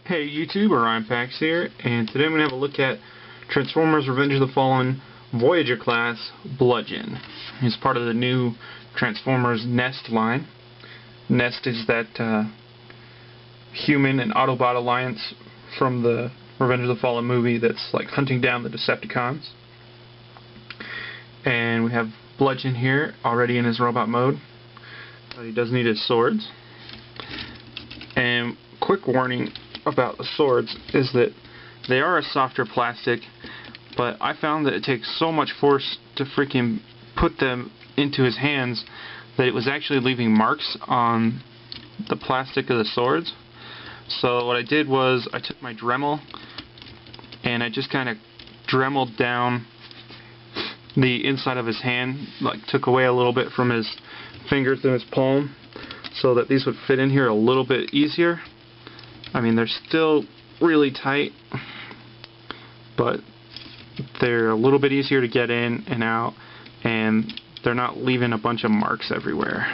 Hey YouTube, Orion Pax here, and today I'm going to have a look at Transformers Revenge of the Fallen Voyager class Bludgeon. It's part of the new Transformers N.E.S.T line. N.E.S.T is that human and Autobot alliance from the Revenge of the Fallen movie that's like hunting down the Decepticons. And we have Bludgeon here already in his robot mode, but he does need his swords. And quick warning about the swords is that they are a softer plastic, but I found that it takes so much force to freaking put them into his hands that it was actually leaving marks on the plastic of the swords. So what I did was I took my Dremel and I just kind of dremeled down the inside of his hand, like took away a little bit from his fingers and his palm so that these would fit in here a little bit easier. I mean, they're still really tight, but they're a little bit easier to get in and out, and they're not leaving a bunch of marks everywhere.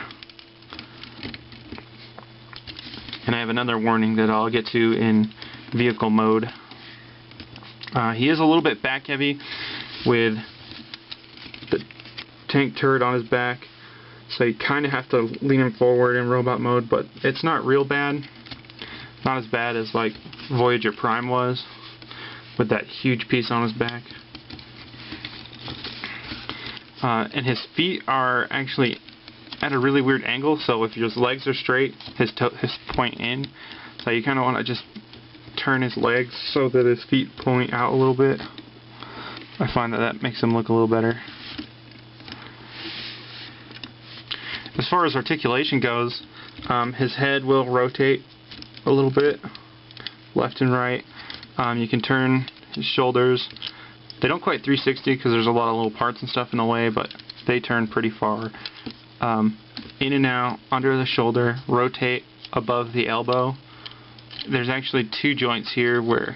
And I have another warning that I'll get to in vehicle mode. He is a little bit back heavy with the tank turret on his back, so you kind of have to lean him forward in robot mode, but it's not real bad. Not as bad as like Voyager Prime was, with that huge piece on his back. And his feet are actually at a really weird angle, so if his legs are straight, his point in. So you kind of want to just turn his legs so that his feet point out a little bit. I find that makes him look a little better. As far as articulation goes, his head will rotate a little bit, left and right. You can turn his shoulders. They don't quite 360 because there's a lot of little parts and stuff in the way, but they turn pretty far. In and out, under the shoulder, rotate above the elbow. There's actually two joints here where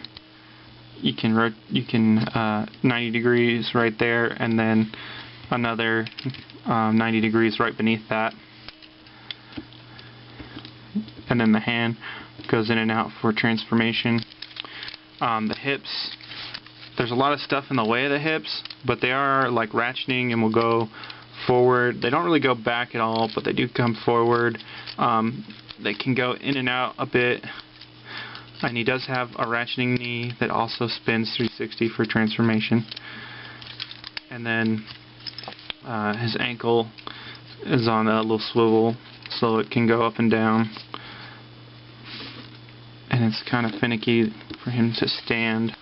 you can 90 degrees right there, and then another 90 degrees right beneath that. And then the hand goes in and out for transformation. The hips, there's a lot of stuff in the way of the hips, but they are like ratcheting and will go forward. They don't really go back at all, but they do come forward. They can go in and out a bit, and he does have a ratcheting knee that also spins 360 for transformation. And then his ankle is on a little swivel, so it can go up and down. And it's kind of finicky for him to stand.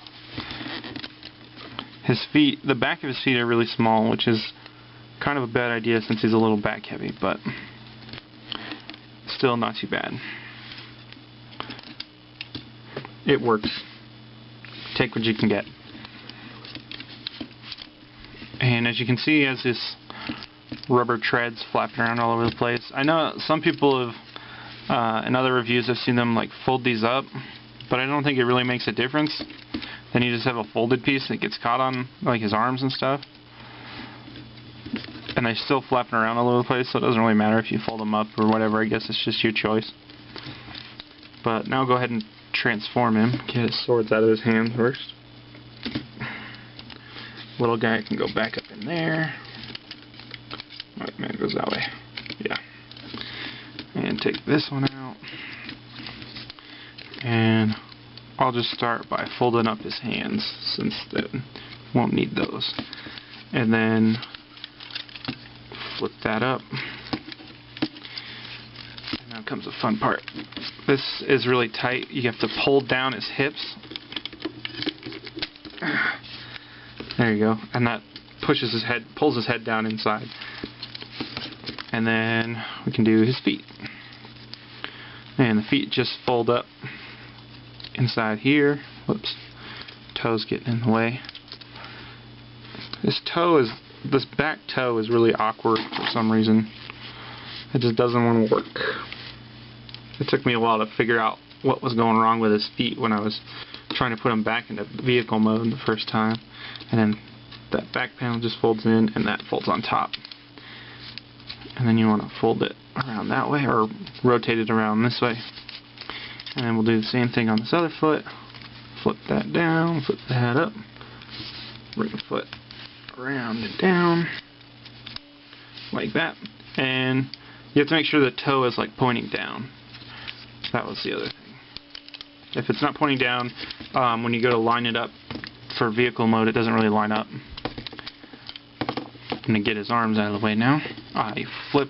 His feet, the back of his feet are really small, which is kind of a bad idea since he's a little back heavy, but still not too bad. It works. Take what you can get. And as you can see, he has his rubber treads flapping around all over the place. I know some people have in other reviews I've seen them like fold these up, but I don't think it really makes a difference. Then you just have a folded piece that gets caught on like his arms and stuff, and they're still flapping around all over the place, so it doesn't really matter if you fold them up or whatever. I guess it's just your choice. But now I'll go ahead and transform him. Get his swords out of his hand first. Little guy can go back up in there. Oh man, it goes that way. Yeah. And take this one out, and I'll just start by folding up his hands since they won't need those, and then flip that up. And now comes the fun part. This is really tight. You have to pull down his hips. There you go, and that pushes his head, pulls his head down inside. And then we can do his feet. And the feet just fold up inside here. Whoops. Toes getting in the way. This back toe is really awkward for some reason. It just doesn't want to work. It took me a while to figure out what was going wrong with his feet when I was trying to put him back into vehicle mode the first time. And then that back panel just folds in, and that folds on top. And then you want to fold it around that way, or rotate it around this way. And then we'll do the same thing on this other foot. Flip that down, flip the head up, bring the foot around and down, like that. And you have to make sure the toe is like pointing down. That was the other thing. If it's not pointing down, when you go to line it up for vehicle mode, it doesn't really line up. I'm going to get his arms out of the way now. I flip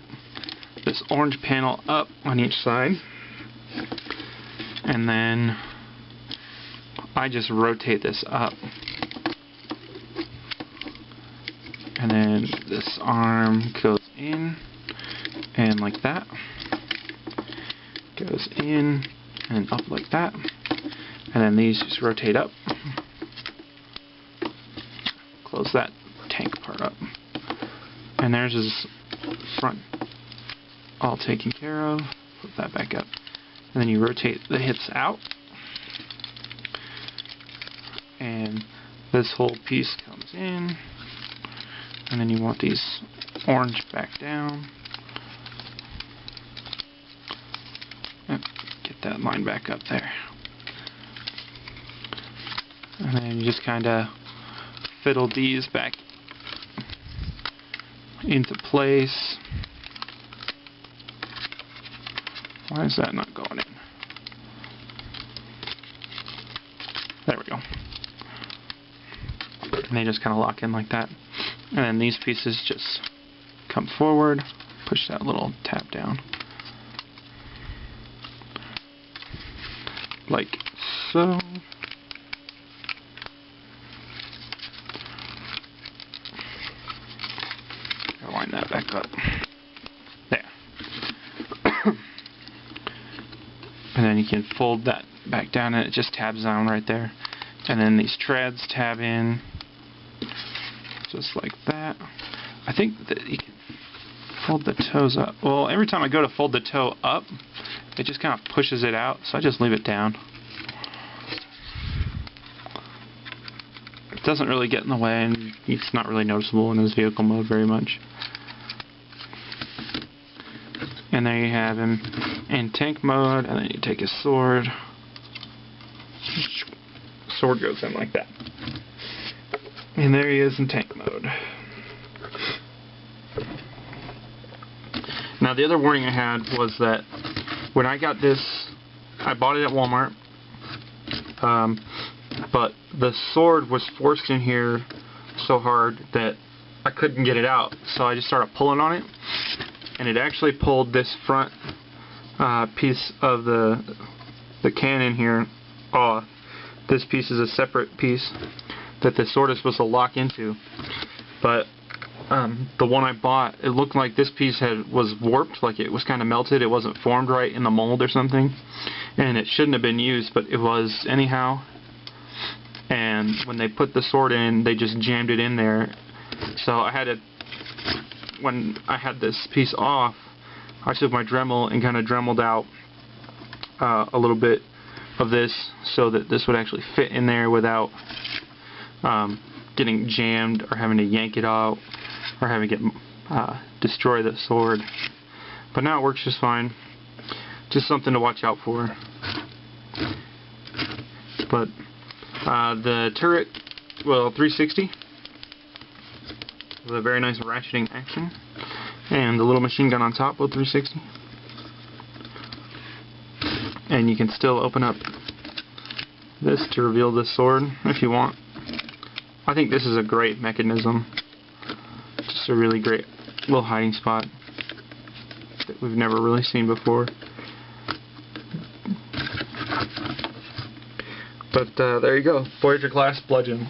this orange panel up on each side, and then I just rotate this up. And then this arm goes in, and like that. Goes in, and up like that. And then these just rotate up. Close that tank part up. And there's his front all taken care of. Put that back up. And then you rotate the hips out. And this whole piece comes in. And then you want these orange back down. Yep, get that line back up there. And then you just kind of fiddle these back into place. Why is that not going in? There we go. And they just kind of lock in like that. And then these pieces just come forward, push that little tab down. Like so. I'll line that back up. There. And then you can fold that back down and it just tabs down right there. And then these treads tab in. Just like that. I think that you can fold the toes up. Well, every time I go to fold the toe up, it just kind of pushes it out, so I just leave it down. It doesn't really get in the way, and it's not really noticeable in his vehicle mode very much. And there you have him in tank mode, and then you take his sword. Sword goes in like that. And there he is in tank mode. Now the other warning I had was that when I got this, I bought it at Walmart, but the sword was forced in here so hard that I couldn't get it out. So I just started pulling on it, and it actually pulled this front piece of the cannon here off. This piece is a separate piece that the sword is supposed to lock into, but the one I bought, it looked like this piece was warped, like it was kind of melted. It wasn't formed right in the mold or something, and it shouldn't have been used, but it was anyhow. And when they put the sword in, they just jammed it in there. So I had to, when I had this piece off, I took my Dremel and kind of Dremeled out a little bit of this so that this would actually fit in there without getting jammed or having to yank it out or having it destroy the sword. But now it works just fine. Just something to watch out for. But the turret, well, 360 with a very nice ratcheting action, and the little machine gun on top with 360. And you can still open up this to reveal the sword if you want. I think this is a great mechanism. Just a really great little hiding spot that we've never really seen before. But there you go, Voyager class bludgeon.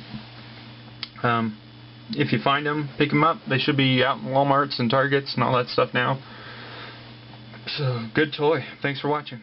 If you find them, pick them up. They should be out in Walmarts and Targets and all that stuff now. So, good toy. Thanks for watching.